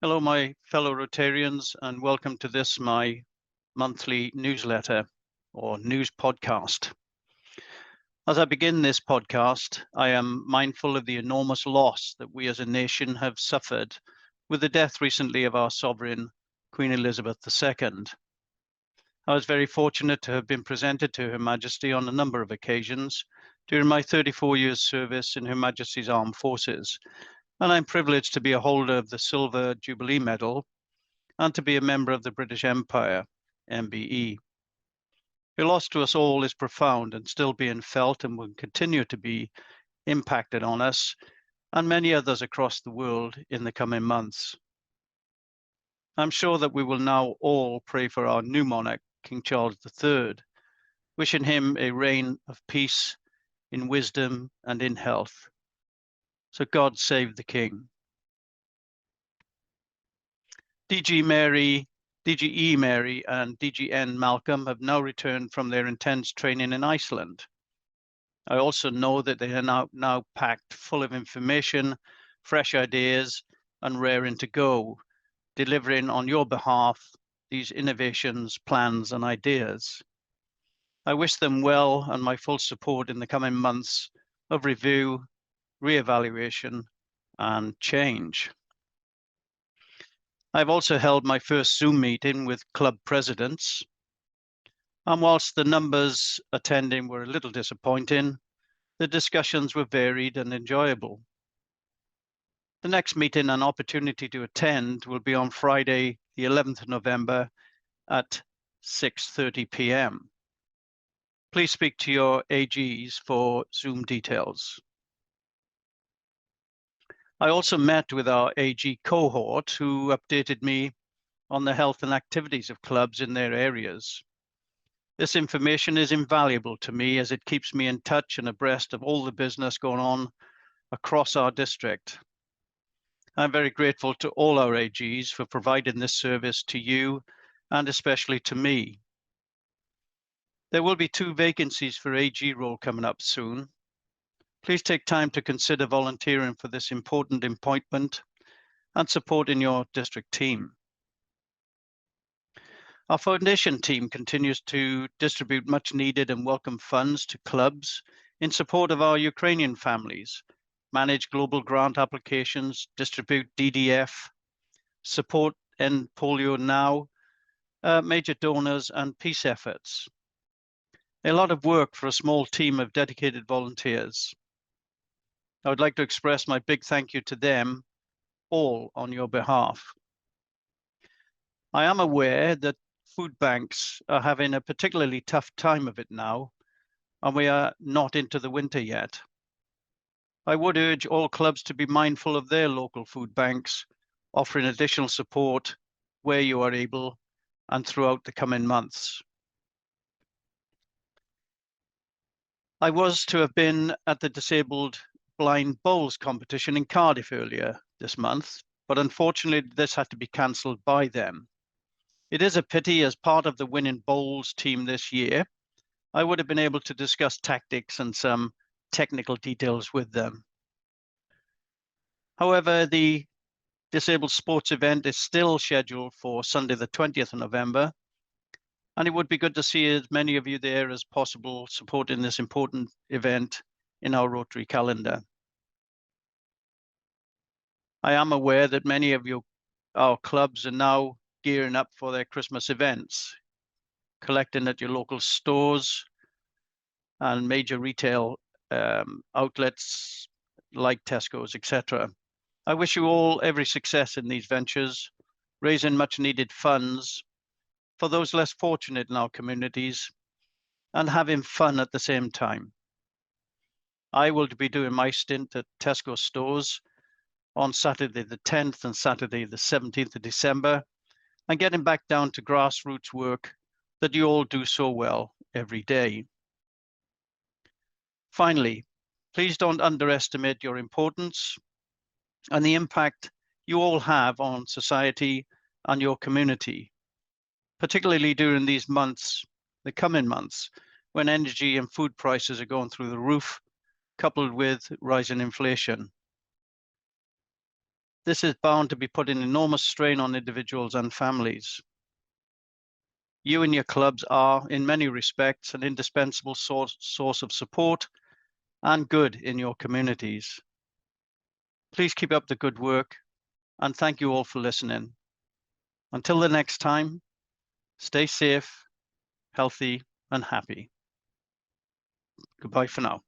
Hello, my fellow Rotarians, and welcome to this, my monthly newsletter or news podcast. As I begin this podcast, I am mindful of the enormous loss that we as a nation have suffered with the death recently of our sovereign, Queen Elizabeth II. I was very fortunate to have been presented to Her Majesty on a number of occasions during my 34 years service in Her Majesty's Armed Forces, and I'm privileged to be a holder of the Silver Jubilee Medal and to be a member of the British Empire, MBE. Her loss to us all is profound and still being felt and will continue to be impacted on us and many others across the world in the coming months. I'm sure that we will now all pray for our new monarch, King Charles III, wishing him a reign of peace, in wisdom and in health. So God save the King. DGE Mary and DGN Malcolm have now returned from their intense training in Iceland. I also know that they are now packed full of information, fresh ideas, and raring to go, delivering on your behalf these innovations, plans, and ideas. I wish them well and my full support in the coming months of review, re-evaluation, and change. I've also held my first Zoom meeting with club presidents. And whilst the numbers attending were a little disappointing, the discussions were varied and enjoyable. The next meeting and opportunity to attend will be on Friday, the 11th of November at 6:30 p.m. Please speak to your AGs for Zoom details. I also met with our AG cohort who updated me on the health and activities of clubs in their areas. This information is invaluable to me as it keeps me in touch and abreast of all the business going on across our district. I'm very grateful to all our AGs for providing this service to you and especially to me. There will be 2 vacancies for AG role coming up soon. Please take time to consider volunteering for this important appointment and supporting your district team. Our foundation team continues to distribute much needed and welcome funds to clubs in support of our Ukrainian families, manage global grant applications, distribute DDF, support End Polio Now, major donors and peace efforts. A lot of work for a small team of dedicated volunteers. I would like to express my big thank you to them all on your behalf. I am aware that food banks are having a particularly tough time of it now, and we are not into the winter yet. I would urge all clubs to be mindful of their local food banks, offering additional support where you are able and throughout the coming months. I was to have been at the Disabled Blind Bowls competition in Cardiff earlier this month, but unfortunately this had to be cancelled by them. It is a pity, as part of the winning bowls team this year, I would have been able to discuss tactics and some technical details with them. However, the disabled sports event is still scheduled for Sunday the 20th of November, and it would be good to see as many of you there as possible supporting this important event in our Rotary calendar. I am aware that many of our clubs are now gearing up for their Christmas events, collecting at your local stores and major retail outlets like Tesco's, etc. I wish you all every success in these ventures, raising much needed funds for those less fortunate in our communities and having fun at the same time. I will be doing my stint at Tesco stores on Saturday the 10th and Saturday the 17th of December, and getting back down to grassroots work that you all do so well every day. Finally, please don't underestimate your importance and the impact you all have on society and your community, particularly during these months, the coming months, when energy and food prices are going through the roof, coupled with rising inflation. this is bound to be putting enormous strain on individuals and families. You and your clubs are, in many respects, an indispensable source of support and good in your communities. Please keep up the good work, and thank you all for listening. Until the next time, stay safe, healthy, and happy. Goodbye for now.